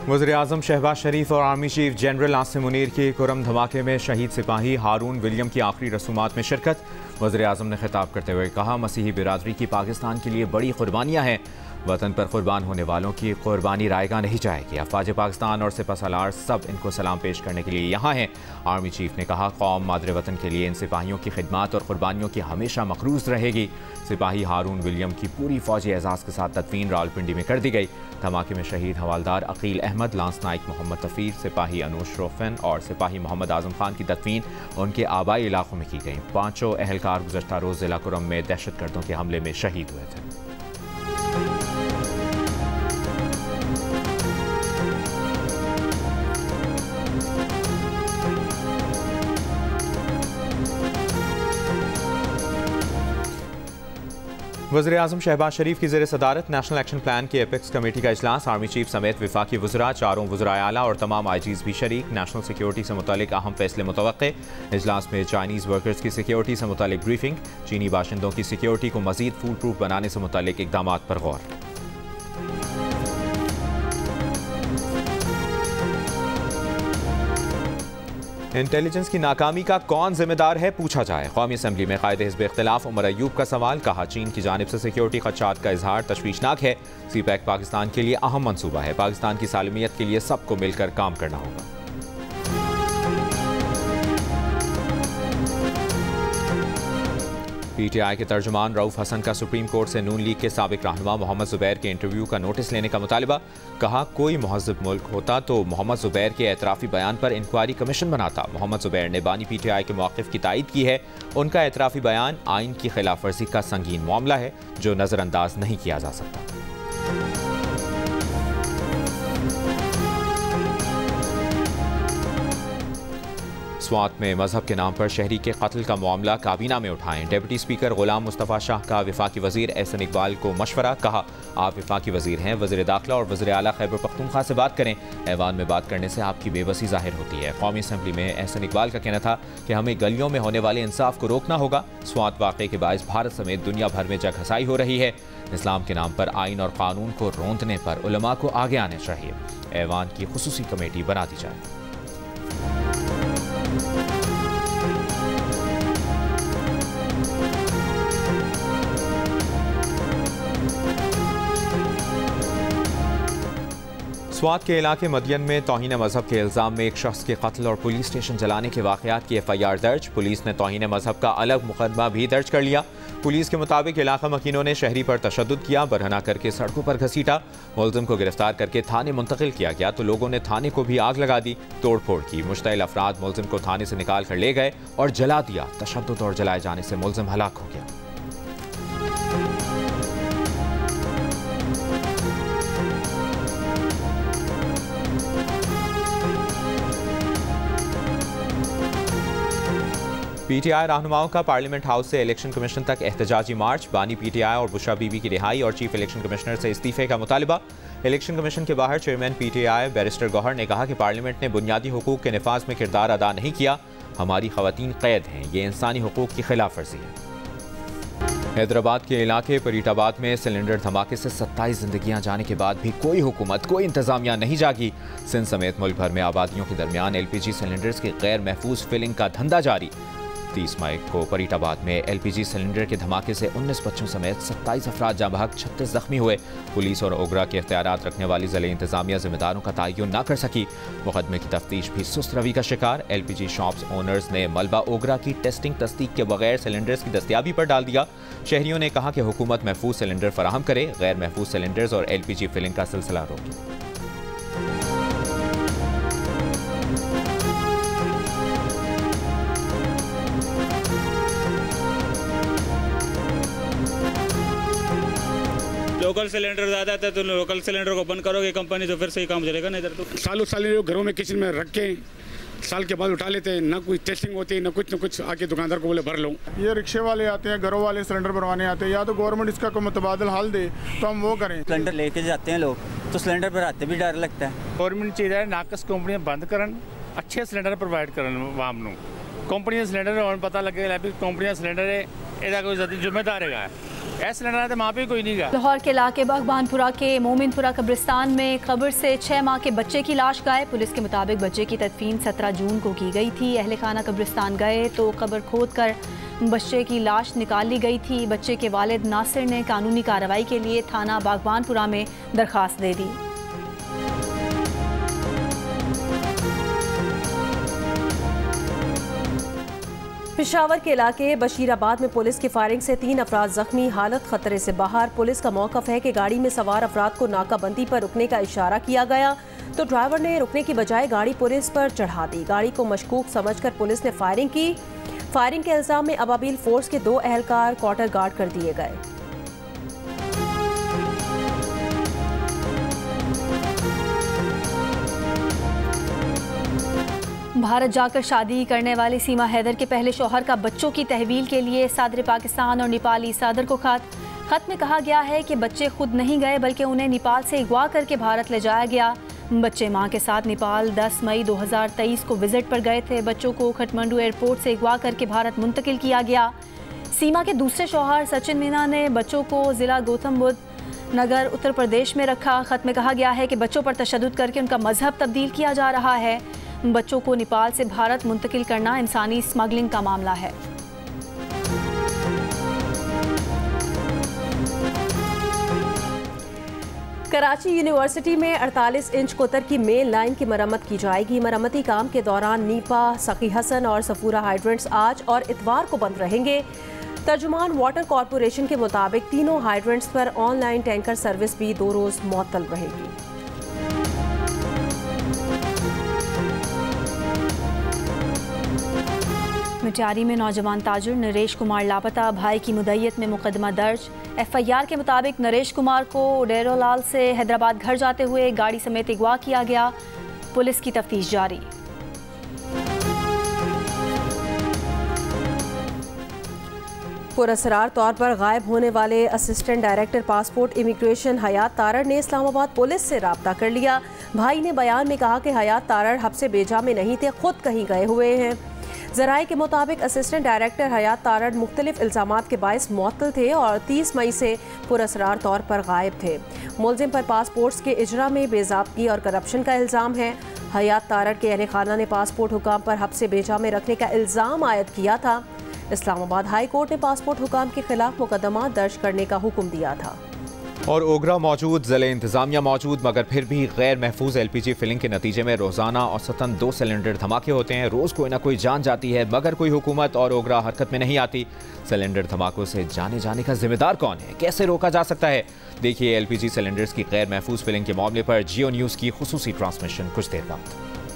वज़ीर-ए-आज़म शहबाज शरीफ और army chief general Asim Munir की कुरम धमाके में शहीद सिपाही हारून विलियम की आखिरी रसूमात में शिरकत। वज़ीर-ए-आज़म ने खिताब करते हुए कहा, मसीही बिरादरी की पाकिस्तान के लिए बड़ी कुर्बानियाँ हैं। वतन पर कुर्बान होने वालों की कुर्बानी रायगा नहीं जाएगी। अफवाज पाकिस्तान और सिपहसालार सब इनको सलाम पेश करने के लिए यहाँ हैं। आर्मी चीफ ने कहा, कौम मादरे वतन के लिए इन सिपाहियों की खिदमत और कुर्बानियों की हमेशा मखरूज रहेगी। सिपाही हारून विलियम की पूरी फौजी एजाज़ के साथ तदफीन रावलपिंडी में कर दी गई। धमाके में शहीद हवालदार अकील अहमद, लांस नाइक मोहम्मद तफीर, सिपाही अनूश रोफन और सिपाही मोहम्मद आजम खान की तदफीन उनके आबाई इलाकों में की गई। पाँचों अहलकार गुज़श्ता रोज़ जिला कुरम में दहशतगर्दों के हमले में शहीद हुए थे। वज़ीर-ए-आज़म शहबाज शरीफ की ज़ेर सदारत नेशनल एक्शन प्लान की एपेक्स कमेटी का इजलास। आर्मी चीफ समेत विफाकी वज़रा, चारों वज़राए आला और तमाम आईजीज़ भी शरीक। नेशनल सिक्योरिटी से मुतालिक अहम फैसले मुतवक्के। इजलास में चाइनीज़ वर्कर्स की सिक्योरिटी से मुतालिक ब्रीफिंग, चीनी बाशिंदों की सिक्योरिटी को मज़ीद फूल प्रूफ बनाने से मुतालिक इक़दामात पर गौर। इंटेलिजेंस की नाकामी का कौन जिम्मेदार है, पूछा जाए। कौमी असम्बली में कायदे हिज़्ब इख्तिलाफ उमर अयूब का सवाल। कहा, चीन की जानिब से सिक्योरिटी खदशात का इजहार तशवीशनाक है। सीपैक पाकिस्तान के लिए अहम मंसूबा है। पाकिस्तान की सालमियत के लिए सबको मिलकर काम करना होगा। पीटीआई के तर्जुमान रऊफ हसन का सुप्रीम कोर्ट से नून लीग के साबिक रहनुमा मोहम्मद जुबैर के इंटरव्यू का नोटिस लेने का मुतालिबा। कहा, कोई महज़्ज़ब मुल्क होता तो मोहम्मद जुबैर के एतराफ़ी बयान पर इंक्वायरी कमीशन बनाता। मोहम्मद जुबैर ने बानी पीटीआई के मौक़िफ़ की तायद की है। उनका एतराफ़ी बयान आइन की खिलाफ वर्जी का संगीन मामला है जो नज़रअंदाज नहीं किया जा सकता। स्वात में मजहब के नाम पर शहरी के कत्ल का मामला काबीना में उठाएं। डिप्टी स्पीकर गुलाम मुस्तफ़ा शाह का वफाकी वज़ीर एहसन इकबाल को मशवरा। कहा, आप वफाकी वज़ीर हैं, वज़ीर दाखिला और वज़ीर आला खैबर पख्तूनख्वा से बात करें। ऐवान में बात करने से आपकी बेबसी जाहिर होती है। कौमी असम्बली में एहसन इकबाल का कहना था कि हमें गलियों में होने वाले इंसाफ को रोकना होगा। स्वात वाक़े के बायस भारत समेत दुनिया भर में जगहसाई हो रही है। इस्लाम के नाम पर आइन और कानून को रोंदने पर उलमा को आगे आने चाहिए। ऐवान की खुसूसी कमेटी बना दी जाए। स्वात के इलाके मदियन में तौहीन मजहब के इल्ज़ाम में एक शख्स के कत्ल और पुलिस स्टेशन जलाने के वाक़यात की FIR दर्ज। पुलिस ने तौहीन मजहब का अलग मुकदमा भी दर्ज कर लिया। पुलिस के मुताबिक इलाका मकीनों ने शहरी पर तशद्दुद किया, बरहना करके सड़कों पर घसीटा। मुलज़िम को गिरफ्तार करके थाने मुंतकिल किया गया तो लोगों ने थाने को भी आग लगा दी, तोड़ फोड़ की। मुश्तइल अफराद मुलज़िम को थाने से निकाल कर ले गए और जला दिया। तशद्दुद और जलाए जाने से मुलज़िम हलाक हो गया। पीटीआई रहनुमाओं का पार्लियामेंट हाउस से इलेक्शन कमीशन तक एहतजाजी मार्च। बानी पीटीआई और बुशरा बीबी की रिहाई और चीफ इलेक्शन कमिश्नर से इस्तीफे का मुतालिबा। इलेक्शन कमीशन के बाहर चेयरमैन पीटीआई बैरिस्टर गौहर ने कहा कि पार्लियामेंट ने बुनियादी हुकूक के निफाज में किरदार अदा नहीं किया। हमारी खवातीन कैद हैं, ये इंसानी हुकूक की खिलाफ वर्जी है। हैदराबाद के इलाके परीटाबाद में सिलेंडर धमाके से 27 जिंदगियां जाने के बाद भी कोई हुकूमत, कोई इंतजामिया नहीं जागी। सिंध समेत मुल्क भर में आबादियों के दरमियान LPG सिलेंडर्स की गैर महफूज फिलिंग का धंधा जारी। 30 मई को फरीदाबाद में LPG सिलेंडर के धमाके से 19 बच्चों समेत 27 अफराद जाँ बहक, 36 जख्मी हुए। पुलिस और ओगरा के इख्तियारात रखने वाली ज़िले इंतजामिया जिम्मेदारों का तयन न कर सकी। मुकदमे की तफ्तीश भी सुस्त रवि का शिकार। LPG शॉप्स ओनर्स ने मलबा ओगरा की टेस्टिंग तस्दीक के बगैर सिलेंडर्स की दस्तियाबी पर डाल दिया। शहरियों ने कहा कि हुकूमत महफूज सिलेंडर फराहम करे, गैर महफूज सिलेंडर्स और LPG फिलिंग का सिलसिला रोके। लोकल सिलेंडर ज़्यादा था तो लोकल सिलेंडर को बंद करोगे कंपनी तो फिर सही काम चलेगा। नहीं इधर तो सालों साल घरों में किचन में रख के साल के बाद उठा लेते हैं, ना कोई टेस्टिंग होती है, ना कुछ आके दुकानदार को बोले भर लो। ये रिक्शे वाले आते हैं, घरों वाले सिलेंडर भरवाने आते हैं, या तो गवर्नमेंट इसका कोई मुतबादल हाल दे तो हम वो करें। सिलेंडर लेके जाते हैं लोग तो सिलेंडर पर आते भी डर लगता है। गवर्नमेंट चाहिए नाकस कंपनियां बंद करन, अच्छे सिलेंडर प्रोवाइड करन आवाम नूं। कंपनियां सिलेंडर पता लगे कंपनियां सिलेंडर है, कोई जिम्मेदार है। ऐसे सिलेंडर आते वहाँ पे कोई नहीं गया। लाहौर के इलाके बागबानपुरा के मोमिनपुरा कब्रिस्तान में कब्र से 6 माह के बच्चे की लाश गायब। पुलिस के मुताबिक बच्चे की तदफीन 17 जून को की गई थी। अहले खाना कब्रिस्तान गए तो कब्र खोद कर बच्चे की लाश निकाल ली गई थी। बच्चे के वालिद नासिर ने कानूनी कार्रवाई के लिए थाना बागबानपुरा में दरखास्त दे दी। पेशावर के इलाके बशीराबाद में पुलिस की फायरिंग से 3 अफराद जख्मी, हालत खतरे से बाहर। पुलिस का मौक़िफ़ है कि गाड़ी में सवार अफराद को नाकाबंदी पर रुकने का इशारा किया गया तो ड्राइवर ने रुकने की बजाय गाड़ी पुलिस पर चढ़ा दी। गाड़ी को मशकूक समझकर पुलिस ने फायरिंग की। फायरिंग के इल्जाम में अबाबिल फोर्स के 2 एहलकार क्वार्टर गार्ड कर दिए गए। भारत जाकर शादी करने वाली सीमा हैदर के पहले शौहर का बच्चों की तहवील के लिए सादर पाकिस्तान और नेपाली सादर को खत में कहा गया है कि बच्चे खुद नहीं गए बल्कि उन्हें नेपाल से अगवा करके भारत ले जाया गया। बच्चे मां के साथ नेपाल 10 मई 2023 को विजिट पर गए थे। बच्चों को खटमंडू एयरपोर्ट से अगवा करके भारत मुंतकिल किया गया। सीमा के दूसरे शौहर सचिन मीना ने बच्चों को जिला गौतम बुद्ध नगर उत्तर प्रदेश में रखा। खत में कहा गया है कि बच्चों पर तशद्दुद करके उनका मजहब तब्दील किया जा रहा है। बच्चों को नेपाल से भारत मुंतकिल करना इंसानी स्मगलिंग का मामला है। कराची यूनिवर्सिटी में 48 इंच कोतर की मेन लाइन की मरम्मत की जाएगी। मरम्मती काम के दौरान नीपा, सखी हसन और सफूरा हाइड्रेंट्स आज और इतवार को बंद रहेंगे। तर्जुमान वाटर कॉरपोरेशन के मुताबिक तीनों हाइड्रेंट्स पर ऑनलाइन टैंकर सर्विस भी 2 रोज मुअत्तल रहेगी। मिटियारी में नौजवान ताजुर नरेश कुमार लापता, भाई की मुद्दत में मुकदमा दर्ज। FIR के मुताबिक नरेश कुमार को डेरोलाल से हैदराबाद घर जाते हुए गाड़ी समेत अगवा किया गया। पुलिस की तफ्तीश जारी। पुरअसरार तौर पर गायब होने वाले असिस्टेंट डायरेक्टर पासपोर्ट इमिग्रेशन हयात तारड़ ने इस्लामाबाद पुलिस से राब्ता कर लिया। भाई ने बयान में कहा कि हयात तारड़ हब्से बेजा में नहीं थे, खुद कहीं गए हुए हैं। ज़राए के मुताबिक असिस्टेंट डायरेक्टर हयात तारड़ मुख्तलिफ इल्ज़ामात के बायस मुअत्तल थे और 30 मई से पुरअसरार तौर पर गायब थे। मुलजिम पर पासपोर्ट्स के इजरा में बेज़ाब्ती और करप्शन का इल्ज़ाम है। हयात तारड़ के अहले खाना ने पासपोर्ट हुकाम पर हब्से बेजा में रखने का इल्ज़ाम आयद किया था। इस्लामाबाद हाई कोर्ट ने पासपोर्ट हुकाम के खिलाफ मुकदमा दर्ज करने का हुक्म दिया था। और ओगरा मौजूद, ज़िले इंतज़ामिया मौजूद, मगर फिर भी गैर महफूज LPG फिलिंग के नतीजे में रोज़ाना औसतन 2 सिलेंडर धमाके होते हैं। रोज़ कोई ना कोई जान जाती है, मगर कोई हुकूमत और ओगरा हरकत में नहीं आती। सिलेंडर धमाकों से जाने का जिम्मेदार कौन है, कैसे रोका जा सकता है? देखिए LPG सिलेंडर्स की गैर महफूज फिलिंग के मामले पर जियो न्यूज़ की खुसूसी ट्रांसमिशन कुछ देर बाद।